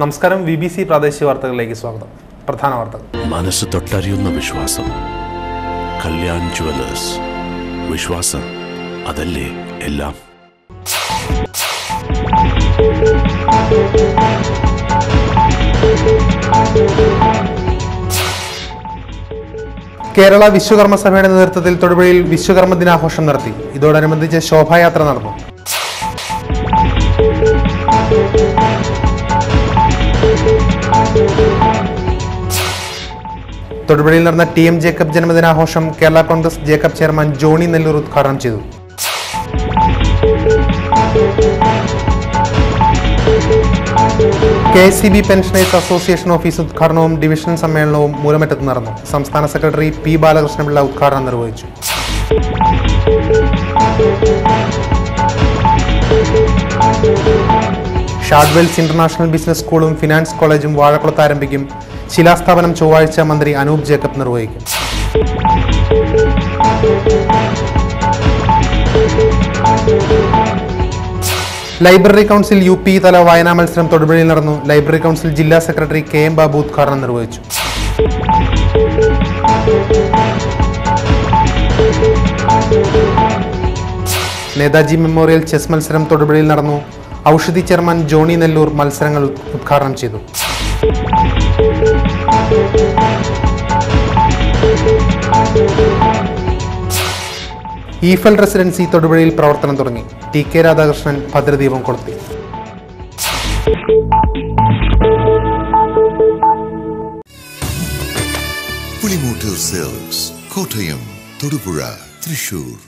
നമസ്കാരം BBC പ്രാദേശിക വാർത്തകളിലേക്ക് സ്വാഗതം. പ്രധാന വാർത്തകൾ. മനസ്സ് തൊട്ടറിയുന്ന വിശ്വാസം. കല്യാൺ ജുവലേഴ്സ്. വിശ്വാസം അതല്ലേ എല്ലാം. കേരള വിശ്വകർമ്മ സഭയുടെ നേതൃത്വത്തിൽ തൊടുപുഴയിൽ വിശ്വകർമ്മ ദിനാഘോഷം നടത്തി. ഇതോടനുബന്ധിച്ച് ശോഭായാത്ര നടന്നു. തൊടുപുഴയിൽ നടന്ന TM ജേക്കബ് ജന്മദിനാഘോഷം Kerala Congress Jacob chairman Johnny Nellore ഉദ്ഘാടനം ചെയ്തു. KSCB പെൻഷനേഴ്സ് അസോസിയേഷൻ ഓഫീസ് ഉദ്ഘാടനവും ഡിവിഷൻ സമ്മേളനവും മൂലമറ്റത്ത് നടന്നു. സംസ്ഥാന സെക്രട്ടറി P. ബാലകൃഷ്ണപിള്ള ഉദ്ഘാടനം നിർവഹിച്ചു. ഷാഡ്വെൽസ് ഇന്റർനാഷണൽ ബിസിനസ് സ്കൂളും ഫിനാൻസ് കോളേജും വാഴക്കുളത്ത് ആരംഭിക്കും. ശിലാസ്ഥാപനം ചൊവ്വാഴ്ച മന്ത്രി അനൂപ് ജേക്കബ് നിർവഹിക്കും. ലൈബ്രറി കൗൺസിൽ UP തല വായനാ മത്സരം തൊടുപുഴയിൽ നടന്നു. ലൈബ്രറി കൗൺസിൽ ജില്ലാ സെക്രട്ടറി KM ബാബു ഉദ്ഘാടനം നിർവഹിച്ചു. നേതാജി മെമ്മോറിയൽ ചെസ് മത്സരം തൊടുപുഴയിൽ നടന്നു. ഔഷധി ചെയർമാൻ ജോണി നെല്ലൂർ മത്സരങ്ങൾ ഉദ്ഘാടനം ചെയ്തു. ഈഫൽ റെസിഡൻസി തൊടുപുഴയിൽ പ്രവർത്തനം തുടങ്ങി. TK രാധാകൃഷ്ണൻ ഭദ്രദീപം കൊളുത്തി. പുളിമൂട്ടിൽ സിൽക്സ്, കോട്ടയം, തൊടുപുഴ, തൃശൂർ.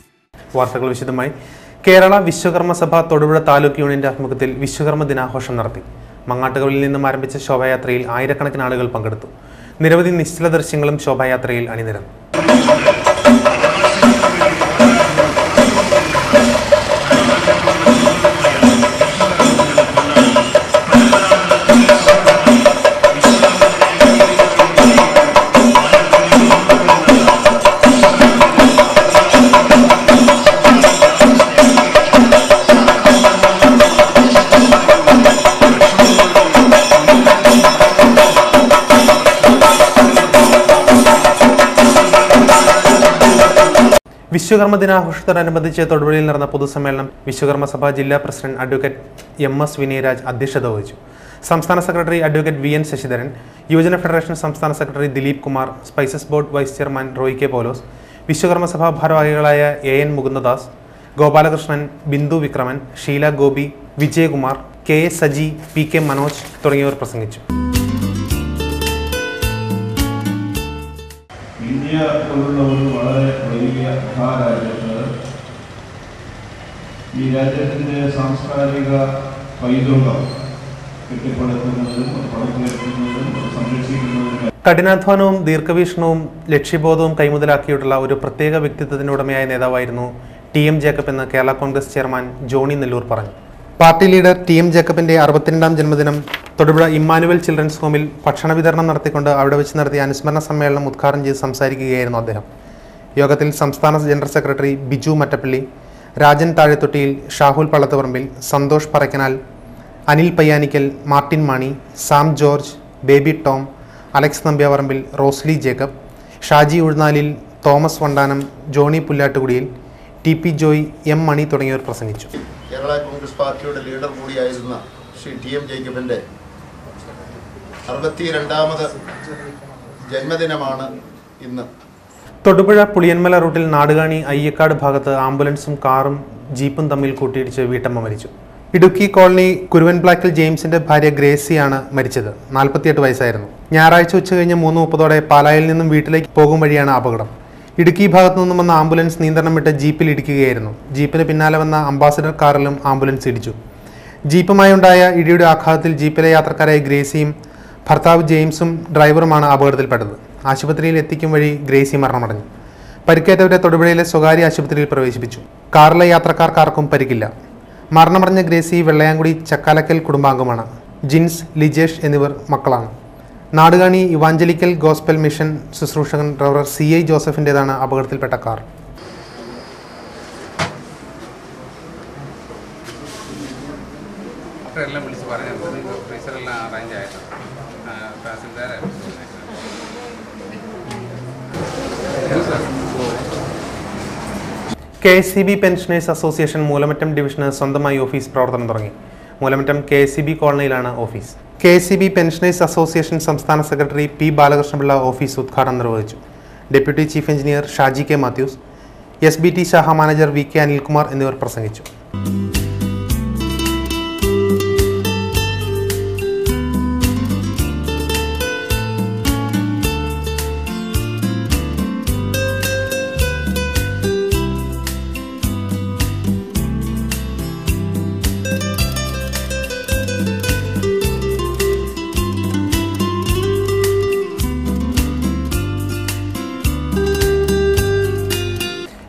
വാർത്തകൾ വിശദമായി. കേരള വിശ്വകർമ്മ സഭ തൊടുപുഴ താലൂക്ക് യൂണിയന്റെ ആഭിമുഖ്യത്തിൽ വിശ്വകർമ്മ ദിനാഘോഷം നടത്തി. മങ്ങാട്ടുകവലിൽ നിന്നും ആരംഭിച്ച ശോഭായാത്രയിൽ ആയിരക്കണക്കിന് ആളുകൾ പങ്കെടുത്തു. നിരവധി നിശ്ചല ദൃശ്യങ്ങളും ശോഭായാത്രയിൽ അണിനിരന്നു. വിശ്വകർമ്മ ദിനാഘോഷത്തോടനുബന്ധിച്ച് തൊടുപുഴയിൽ നടന്ന പൊതുസമ്മേളനം വിശ്വകർമ്മ സഭ ജില്ലാ പ്രസിഡന്റ് അഡ്വക്കേറ്റ് MS വിനയരാജ് അധ്യക്ഷത വഹിച്ചു. സംസ്ഥാന സെക്രട്ടറി അഡ്വക്കേറ്റ് VN ശശിധരൻ, യുവജന ഫെഡറേഷൻ സംസ്ഥാന secretary Dileep Kumar, spices board vice chairman Roy K. Paulose, Vishwakarma Sabha ഭാരവാഹികളായ AN മുകുന്ദദാസ്, Gopalakrishnan, Bindu Vikraman, Sheela Gopi, Vijayakumar, KS Saji, PK Manoj തുടങ്ങിയവർ പ്രസംഗിച്ചു. ഇന്ത്യ പോലുള്ള ഒരു വളരെ വലിയ മഹാരാജ്യത്ത് ഈ രാജ്യത്തിൻ്റെ സാംസ്കാരിക പൈതൃകം കെട്ടിപ്പടുക്കുന്നതിനും പടുത്തുയർത്തുന്നതിനും സംരക്ഷിക്കുന്നതിനും കഠിനാധ്വാനവും ദീർഘവീക്ഷണവും ലക്ഷ്യബോധവും കൈമുതലാക്കിയിട്ടുള്ള ഒരു പ്രത്യേക വ്യക്തിത്വത്തിനുടമയായ നേതാവായിരുന്നു TM ജേക്കബ് എന്ന് കേരള കോൺഗ്രസ് ചെയർമാൻ ജോണി നെല്ലൂർ പറഞ്ഞു. പാർട്ടി ലീഡർ TM ജേക്കബിന്റെ 62ാം ജന്മദിനം തൊടുപുഴ ഇമ്മാനുവൽ ചിൽഡ്രൻസ് ഹോമിൽ ഭക്ഷണ വിതരണം നടത്തിക്കൊണ്ട് അവിടെ വെച്ച് നടത്തിയ അനുസ്മരണ സമ്മേളനം ഉദ്ഘാടനം ചെയ്ത് സംസാരിക്കുകയായിരുന്നു അദ്ദേഹം. യോഗത്തിൽ സംസ്ഥാന general secretary Biju Mattappally, Rajan Thazhethottiyil, Shahul Pallathuparambil, Santhosh Parakkanal, Anil Payyanickal, Martin Mani, Sam George, Baby Tom, Alex Nambiavarambil, Rosely Jacob, Shaji Uzhunnalil, Thomas Vandanam, Johnny Pullattukudiyil, TP Joy, M Mani തുടങ്ങിയവർ പ്രസംഗിച്ചു. കേരള കോൺഗ്രസ് പാർട്ടിയുടെ ലീഡർ കൂടിയായിരുന്ന ശ്രീ TM ജേക്കബിൻ്റെ 62ാമത് ജന്മദിനമാണ് ഇന്ന്. തൊടുപുഴ പുളിയന്മല റൂട്ടിൽ നാടുകാണി അയ്യക്കാട് ഭാഗത്ത് ആംബുലൻസും കാറും ജീപ്പും തമ്മിൽ കൂട്ടിയിടിച്ച് വീട്ടമ്മ മരിച്ചു. ഇടുക്കി കോളനി കുരുവൻപ്ലാക്കിൽ ജെയിംസിന്റെ ഭാര്യ ഗ്രേസിയാണ് മരിച്ചത്. 48 വയസ്സായിരുന്നു. ഞായറാഴ്ച ഉച്ചകഴിഞ്ഞ് 3:30 പാലായിൽ നിന്നും വീട്ടിലേക്ക് പോകും വഴിയാണ് അപകടം. ഇടുക്കി ഭാഗത്തു നിന്നും വന്ന ആംബുലൻസ് നിയന്ത്രണം വിട്ട് ജീപ്പിൽ ഇടിക്കുകയായിരുന്നു. ജീപ്പിന് പിന്നാലെ വന്ന അംബാസഡർ കാറിലും ആംബുലൻസ് ഇടിച്ചു. ജീപ്പുമായുണ്ടായ ഇടിയുടെ ആഘാതത്തിൽ ജീപ്പിലെ യാത്രക്കാരായ ഗ്രേസിയും ഭർത്താവ് ജെയിംസും ഡ്രൈവറുമാണ് അപകടത്തിൽപ്പെട്ടത്. ആശുപത്രിയിൽ എത്തിക്കും വഴി ഗ്രേസി മരണമടഞ്ഞു. പരിക്കേറ്റവരെ തൊടുപുഴയിലെ സ്വകാര്യ ആശുപത്രിയിൽ പ്രവേശിപ്പിച്ചു. കാറിലെ യാത്രക്കാർക്കാർക്കും പരിക്കില്ല. മരണമടഞ്ഞ ഗ്രേസി വെള്ളയാങ്കുടി ചക്കാലക്കൽ കുടുംബാംഗമാണ്. ജിൻസ്, ലിജേഷ് എന്നിവർ മക്കളാണ്. നാടുകാണി ഇവാഞ്ചലിക്കൽ ഗോസ്പൽ മിഷൻ ശുശ്രൂഷകൻ റവർ CI ജോസഫിൻ്റെതാണ് അപകടത്തിൽപ്പെട്ട കാർ. ഡയറക്ടറെല്ലാം വിളിച്ച് പറഞ്ഞിട്ടുണ്ട്, ഫ്രീസറെല്ലാം അറേഞ്ച് ആയിട്ടുണ്ട്. തഹസിൽദാരെ KSCB പെൻഷനേഴ്സ് അസോസിയേഷൻ മൂലമറ്റം ഡിവിഷന് സ്വന്തമായി ഓഫീസ് പ്രവർത്തനം തുടങ്ങി. മൂലമറ്റം KSCB കോളനിയിലാണ് ഓഫീസ്. KSCB പെൻഷനേഴ്സ് അസോസിയേഷൻ സംസ്ഥാന സെക്രട്ടറി P. ബാലകൃഷ്ണപിള്ള ഓഫീസ് ഉദ്ഘാടനം നിർവഹിച്ചു. Deputy chief engineer Shaji K. Mathews, SBT ശാഖ മാനേജർ VK അനിൽകുമാർ എന്നിവർ പ്രസംഗിച്ചു.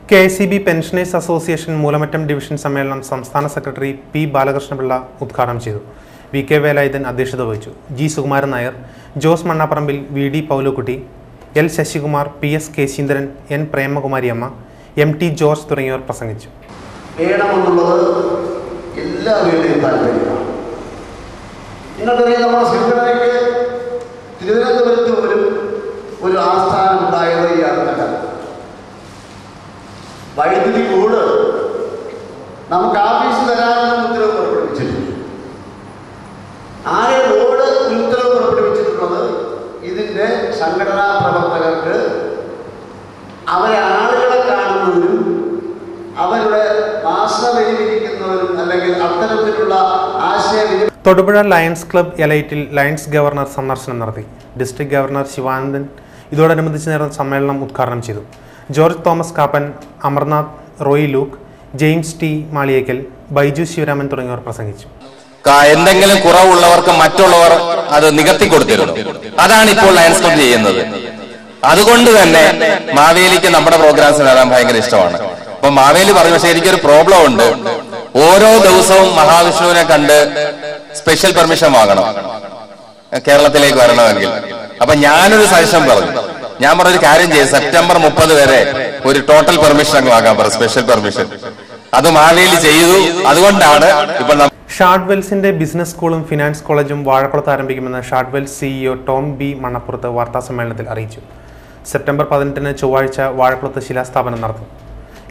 KSCB pensioners association Moolamattam division സമ്മേളനം സംസ്ഥാന സെക്രട്ടറി P. ബാലകൃഷ്ണപിള്ള ഉദ്ഘാടനം ചെയ്തു. VK വേലായുധൻ അധ്യക്ഷത വഹിച്ചു. G. Sukumaran Nair, Jose Mannaparambil, VD Paulokutty, L. Sasikumar, PS. Kesindran, N. Premakumariamma, MT George തുടങ്ങിയവർ പ്രസംഗിച്ചു. വേണമെന്നുള്ളത് എല്ലാവരുടെയും താല്പര്യമാണ്. നിങ്ങൾക്കറിയാം, നമ്മുടെ സംഘടനയ്ക്ക് തിരുവനന്തപുരത്ത് പോലും ഒരു ആസ്ഥാനം ഉണ്ടായത് ഈ അടുത്ത കാലത്ത്. വൈദ്യുതി ബോർഡ് നമുക്ക് ആഫീസ് തരാനുള്ള ഉത്തരവ് പുറപ്പെടുവിച്ചിട്ടുണ്ട്. ആകെ ബോർഡ് ഉത്തരവ് പുറപ്പെടുവിച്ചിട്ടുള്ളത് ഇതിൻ്റെ സംഘടനാ പ്രവർത്തകർക്ക് അവരെ ആളുകളെ കാണുന്നതിനും അവരുടെ മാസവരിവിരിക്കുന്നവരും അല്ലെങ്കിൽ അത്തരത്തിലുള്ള ആശയവിനിമയം. തൊടുപുഴ ലയൺസ് ക്ലബ് എലൈറ്റിൽ ലയൺസ് ഗവർണർ സന്ദർശനം നടത്തി. ഡിസ്ട്രിക്ട് ഗവർണർ ശിവാനന്ദൻ ഇതോടനുബന്ധിച്ച് നടന്ന സമ്മേളനം ഉദ്ഘാടനം ചെയ്തു. George Thomas Kappan, Amarnath, Roy Luke, James T. Maliyekkal, Baiju Sivaraman തുടങ്ങിയവർ പ്രസംഗിച്ചു. എന്തെങ്കിലും കുറവുള്ളവർക്ക് മറ്റുള്ളവർ അത് നികത്തി കൊടുത്തിരുന്നു. അതാണ് ഇപ്പോൾ ലയൺസ് ക്ലബ് ചെയ്യുന്നത്. അതുകൊണ്ട് തന്നെ മാവേലിക്ക് നമ്മുടെ പ്രോഗ്രാംസ് വരാൻ ഭയങ്കര ഇഷ്ടമാണ്. അപ്പൊ മാവേലി പറഞ്ഞു, പക്ഷേ എനിക്കൊരു പ്രോബ്ലം ഉണ്ട്. ഓരോ ദിവസവും മഹാവിഷ്ണുവിനെ കണ്ട് സ്പെഷ്യൽ പെർമിഷൻ വാങ്ങണം കേരളത്തിലേക്ക് വരണമെങ്കിൽ. അപ്പൊ ഞാനൊരു സജഷൻ പറഞ്ഞു. ഞാൻ പറഞ്ഞൊരു കാര്യം ചെയ്യും, സെപ്റ്റംബർ 30 വരെ ഒരു ടോട്ടൽ പെർമിഷൻ അങ്ങ് വാങ്ങാൻ പറ, സ്പെഷ്യൽ പെർമിഷൻ. അത് മാവേലി ചെയ്തു. അതുകൊണ്ടാണ് ഇപ്പൊ ഷാർട്ട്വെൽസിന്റെ ബിസിനസ് സ്കൂളും ഫിനാൻസ് കോളേജും വാഴക്കുളത്ത് ആരംഭിക്കുമെന്ന് ഷാർട്ട്വെൽസ് CEO ടോം B. മണ്ണപ്പുറത്ത് വാർത്താസമ്മേളനത്തിൽ അറിയിച്ചു. സെപ്റ്റംബർ 18 ചൊവ്വാഴ്ച വാഴക്കുളത്ത് ശിലാസ്ഥാപനം നടത്തും.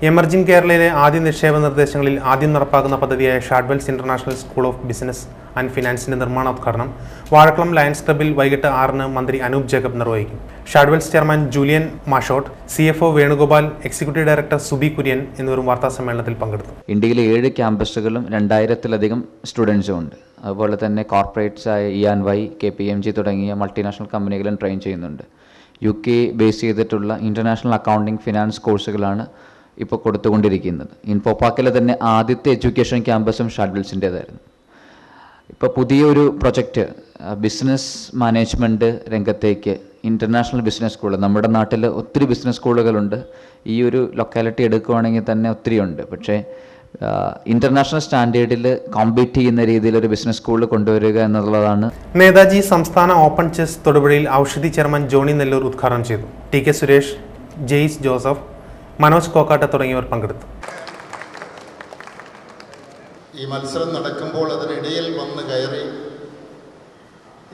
എമർജിംഗ് കേരളയിലെ ആദ്യ നിക്ഷേപ നിർദ്ദേശങ്ങളിൽ ആദ്യം നടപ്പാക്കുന്ന പദ്ധതിയായ Shartwells international school of business and ഫിനാൻസിന്റെ നിർമ്മാണോദ്ഘാടനം വാഴക്കുളം ലയൺസ് ക്ലബിൽ വൈകിട്ട് 6 മന്ത്രി അനൂപ് ജേക്കബ് നിർവഹിക്കും. Shartwells chairman Julian Mashott, CFO Venugopal, executive director Subi Kurian എന്നിവരും വാർത്താസമ്മേളനത്തിൽ പങ്കെടുത്തു. ഇന്ത്യയിലെ 7 ക്യാമ്പസുകളും 2000-ലധികം സ്റ്റുഡൻസും ഉണ്ട്. അതുപോലെ തന്നെ കോർപ്പറേറ്റ്സായ EY, KPMG തുടങ്ങിയ മൾട്ടിനാഷണൽ കമ്പനികളും ട്രെയിൻ ചെയ്യുന്നുണ്ട്. UK ബേസ് ചെയ്തിട്ടുള്ള ഇൻ്റർനാഷണൽ അക്കൗണ്ടിംഗ് ഫിനാൻസ് കോഴ്സുകളാണ് ഇപ്പോൾ കൊടുത്തുകൊണ്ടിരിക്കുന്നത്. ഇൻഫോപാക്കിലെ തന്നെ ആദ്യത്തെ എഡ്യൂക്കേഷൻ ക്യാമ്പസും ഷാർട്ട്വെൽസിൻ്റേതായിരുന്നു. ഇപ്പോൾ പുതിയൊരു പ്രൊജക്റ്റ് ബിസിനസ് മാനേജ്മെൻറ്റ് രംഗത്തേക്ക് ഇൻ്റർനാഷണൽ ബിസിനസ് സ്കൂൾ, നമ്മുടെ നാട്ടിൽ ഒത്തിരി ബിസിനസ് സ്കൂളുകളുണ്ട്. ഈ ഒരു ലൊക്കാലിറ്റി എടുക്കുകയാണെങ്കിൽ തന്നെ ഒത്തിരി ഉണ്ട്. പക്ഷേ ഇൻ്റർനാഷണൽ സ്റ്റാൻഡേർഡിൽ കോമ്പീറ്റ് ചെയ്യുന്ന രീതിയിലൊരു ബിസിനസ് സ്കൂൾ കൊണ്ടുവരിക എന്നുള്ളതാണ്. നേതാജി സംസ്ഥാന ഓപ്പൺ ചെസ് തൊടുപുഴയിൽ ഔഷധി ചെയർമാൻ ജോണി നെല്ലൂർ ഉദ്ഘാടനം ചെയ്തു. TK സുരേഷ്, ജെയ്സ് ജോസഫ്, മനോജ് കോക്കാട്ട തുടങ്ങിയവർ പങ്കെടുത്തു. ഈ മത്സരം നടക്കുമ്പോൾ അതിനിടയിൽ വന്ന് കയറി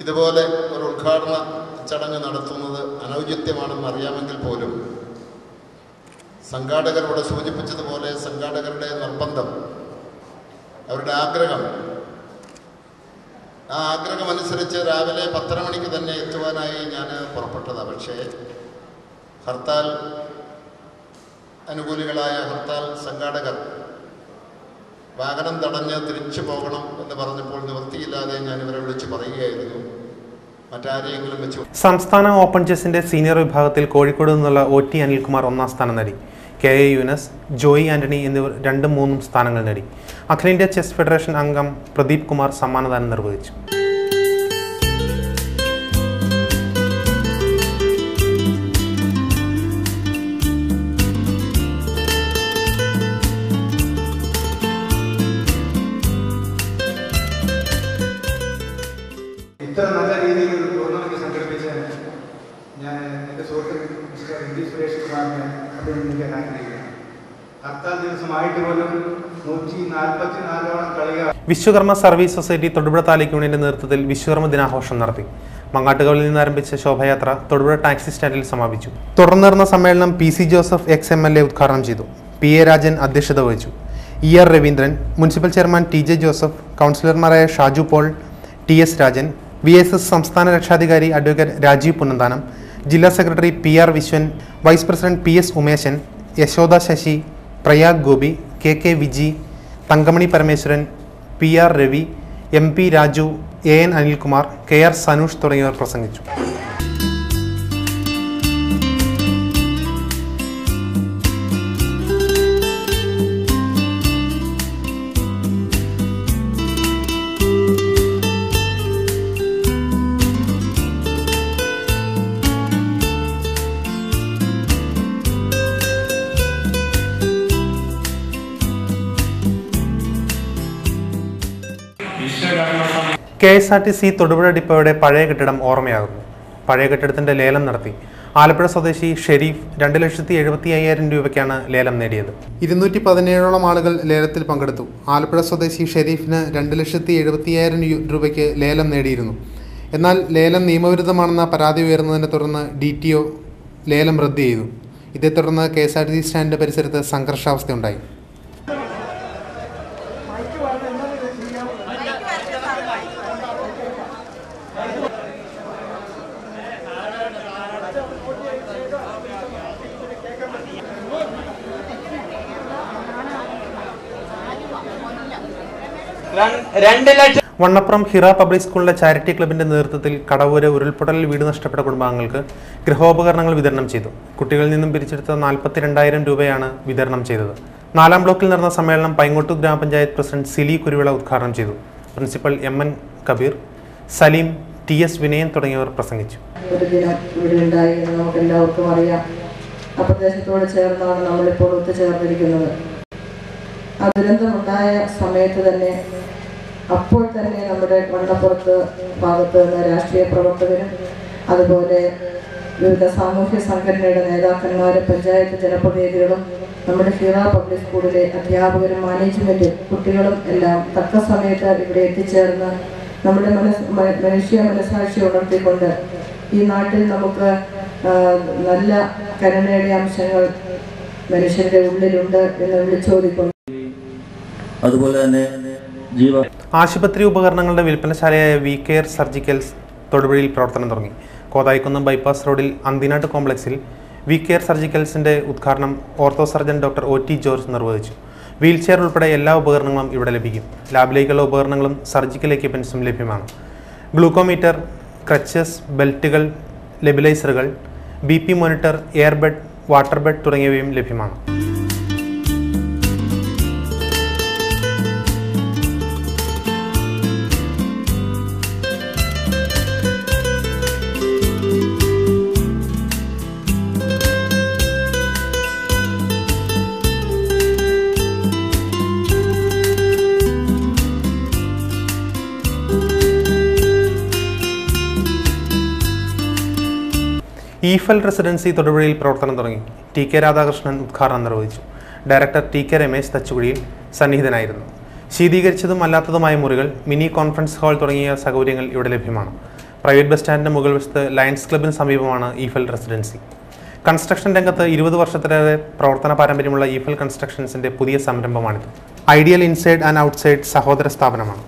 ഇതുപോലെ ഒരു ഉദ്ഘാടന ചടങ്ങ് നടത്തുന്നത് അനൗചിത്യമാണെന്ന് അറിയാമെങ്കിൽ പോലും സംഘാടകരോട് സൂചിപ്പിച്ചതുപോലെ സംഘാടകരുടെ നിർബന്ധം, അവരുടെ ആഗ്രഹം, ആ ആഗ്രഹമനുസരിച്ച് രാവിലെ 10 മണിക്ക് തന്നെ എത്തുവാനായി ഞാൻ പുറപ്പെട്ടതാണ്. പക്ഷേ ഹർത്താൽ അനുകൂലികളായ ഹർത്താൽ സംഘാടകർ വാഹനം തടഞ്ഞ് തിരിച്ചു പോകണം എന്ന് പറഞ്ഞപ്പോൾ നിവൃത്തിയില്ലാതെ ഞാൻ ഇവരെ വിളിച്ച് പറയുകയായിരുന്നു, മറ്റാരെയെങ്കിലും വെച്ചു. സംസ്ഥാന ഓപ്പൺ ചെസ്സിന്റെ സീനിയർ വിഭാഗത്തിൽ കോഴിക്കോട് നിന്നുള്ള OT അനിൽകുമാർ 1ാം സ്ഥാനം നേടി. KA യൂനസ്, ജോയി ആന്റണി എന്നിവർ 2ഉം 3ഉം സ്ഥാനങ്ങൾ നേടി. അഖിലേന്ത്യാ ചെസ് ഫെഡറേഷൻ അംഗം പ്രദീപ് കുമാർ സമ്മാനദാനം നിർവഹിച്ചു. ഇത്ര നല്ല രീതിയിൽ ഒരു ടൂർണമെന്റ് സംഘടിപ്പിച്ച ഞാൻ എൻ്റെ സുഹൃത്ത് മിസ്റ്റർ MD സുരേഷ് കുമാറിനെ അഭിനന്ദിക്കാൻ ആഗ്രഹിക്കുകയാണ്. ഹർത്താൽ ദിവസമായിട്ട് പോലും 144ഓളം കളികൾ. വിശ്വകർമ്മ സർവീസ് സൊസൈറ്റി തൊടുപുഴ താലൂക്ക് യൂണിയന്റെ നേതൃത്വത്തിൽ വിശ്വകർമ്മ ദിനാഘോഷം നടത്തി. മങ്ങാട്ടുകാവിൽ നിന്ന് ആരംഭിച്ച ശോഭയാത്ര തൊടുപുഴ ടാക്സി സ്റ്റാൻഡിൽ സമാപിച്ചു. തുടർന്ന് നടന്ന സമ്മേളനം PC ജോസഫ് ex-MLA ഉദ്ഘാടനം ചെയ്തു. PA രാജൻ അധ്യക്ഷത വഹിച്ചു. ER Raveendran, municipal chairman TJ Joseph, കൗൺസിലർമാരായ Shaju Paul, TS Rajan, VSS സംസ്ഥാന രക്ഷാധികാരി അഡ്വക്കേറ്റ് രാജീവ് പുന്നന്താനം, ജില്ലാ സെക്രട്ടറി PR Viswan, vice president PS Umesan, Yashoda Sasi, Prayag Gopi, KK Viji, Thankamani Parameswaran, PR Ravi, MP Raju, AN Anilkumar, KR Sanoosh തുടങ്ങിയവർ പ്രസംഗിച്ചു. KSRTC തൊടുപുഴ ഡിപ്പോയുടെ പഴയ കെട്ടിടം ഓർമ്മയാകുന്നു. പഴയ കെട്ടിടത്തിന്റെ ലേലം നടത്തി. ആലപ്പുഴ സ്വദേശി ഷെരീഫ് 2,75,000 രൂപയ്ക്കാണ് ലേലം നേടിയത്. 217ഓളം ആളുകൾ ലേലത്തിൽ പങ്കെടുത്തു. ആലപ്പുഴ സ്വദേശി ഷെരീഫിന് 2,70,000 രൂപയ്ക്ക് ലേലം നേടിയിരുന്നു. എന്നാൽ ലേലം നിയമവിരുദ്ധമാണെന്ന പരാതി ഉയർന്നതിനെ തുടർന്ന് DTO ലേലം റദ്ദ് ചെയ്തു. ഇതേ തുടർന്ന് KSRTC സ്റ്റാൻഡിന്റെ പരിസരത്ത് സംഘർഷാവസ്ഥയുണ്ടായി. വണ്ണപ്പുറം ഹിറ പബ്ലിക് സ്കൂളിലെ ചാരിറ്റി ക്ലബിന്റെ നേതൃത്വത്തിൽ കടവൂര് ഉരുൾപൊട്ടലിൽ വീട് നഷ്ടപ്പെട്ട കുടുംബാംഗങ്ങൾക്ക് ഗൃഹോപകരണങ്ങൾ വിതരണം ചെയ്തു. കുട്ടികളിൽ നിന്നും പിരിച്ചെടുത്ത 42,000 രൂപയാണ് വിതരണം ചെയ്തത്. 4-ാം ബ്ലോക്കിൽ നടന്ന സമ്മേളനം പൈങ്ങോട്ടൂർ ഗ്രാമപഞ്ചായത്ത് പ്രസിഡന്റ് സിലി കുരുവിള ഉദ്ഘാടനം ചെയ്തു. Principal MN Kabeer, Saleem, TS Vinayan തുടങ്ങിയവർ പ്രസംഗിച്ചു. നമുക്കെല്ലാവർക്കും അറിയാം. ആ പ്രദേശത്തോട് ചേർന്നാണ് നമ്മളിപ്പോൾ ഒത്തുചേർന്നിരിക്കുന്നത്. ആ ദുരന്തമുണ്ടായ സമയത്ത് തന്നെ അപ്പോൾ തന്നെ നമ്മുടെ വണ്ണപ്പുറത്ത് ഭാഗത്ത് നിന്ന് രാഷ്ട്രീയ പ്രവർത്തകരും അതുപോലെ വിവിധ സാമൂഹ്യ സംഘടനയുടെ നേതാക്കന്മാരും പഞ്ചായത്ത് ജനപ്രതിനിധികളും നമ്മുടെ ഹിറ പബ്ലിക് സ്കൂളിലെ അധ്യാപകരും മാനേജ്മെൻറ്റും കുട്ടികളും എല്ലാം തക്ക സമയത്ത് ഇവിടെ എത്തിച്ചേർന്ന് നമ്മുടെ മനുഷ്യ മനസാക്ഷി ഉണർത്തിക്കൊണ്ട് ഈ നാട്ടിൽ നമുക്ക് നല്ല കരുണയുടെ അംശങ്ങൾ മനുഷ്യരുടെ ഉള്ളിലുണ്ട് എന്ന് വിളിച്ചോദിക്കൊണ്ട് അതുപോലെ തന്നെ ആശുപത്രി ഉപകരണങ്ങളുടെ വിൽപ്പനശാലയായ VKR സർജിക്കൽസ് തൊടുപുഴയിൽ പ്രവർത്തനം തുടങ്ങി. കോതായിക്കുന്നം ബൈപ്പാസ് റോഡിൽ അന്തിനാട്ട് കോംപ്ലക്സിൽ VKR സർജിക്കൽസിന്റെ ഉദ്ഘാടനം ortho surgeon doctor OT George നിർവഹിച്ചു. വീൽചെയർ ഉൾപ്പെടെ എല്ലാ ഉപകരണങ്ങളും ഇവിടെ ലഭിക്കും. ലാബിലേക്കുള്ള ഉപകരണങ്ങളും സർജിക്കൽ എക്യുപ്മെന്റ്സും ലഭ്യമാണ്. ഗ്ലൂക്കോമീറ്റർ, ക്രച്ചസ്, ബെൽറ്റുകൾ, ലെബിലൈസറുകൾ, BP monitor, airbed, water bed തുടങ്ങിയവയും ലഭ്യമാണ്. ഈഫൽ റെസിഡൻസി തൊടുപുഴയിൽ പ്രവർത്തനം തുടങ്ങി. TK രാധാകൃഷ്ണൻ ഉദ്ഘാടനം നിർവഹിച്ചു. ഡയറക്ടർ TK രമേശ് തച്ചുകുഴിയിൽ സന്നിഹിതനായിരുന്നു. ശീതീകരിച്ചതും അല്ലാത്തതുമായ മുറികൾ, മിനി കോൺഫറൻസ് ഹാൾ തുടങ്ങിയ സൗകര്യങ്ങൾ ഇവിടെ ലഭ്യമാണ്. പ്രൈവറ്റ് ബസ് സ്റ്റാൻഡിന്റെ മുകൾ വശത്ത് ലയൺസ് ക്ലബിന് സമീപമാണ് ഈഫൽ റെസിഡൻസി. കൺസ്ട്രക്ഷൻ രംഗത്ത് 20 വർഷത്തിലേറെ പ്രവർത്തന പാരമ്പര്യമുള്ള ഈഫൽ കൺസ്ട്രക്ഷൻസിന്റെ പുതിയ സംരംഭമാണിത്. ഐഡിയൽ ഇൻസൈഡ് ആൻഡ് ഔട്ട്സൈഡ് സഹോദര സ്ഥാപനമാണ്.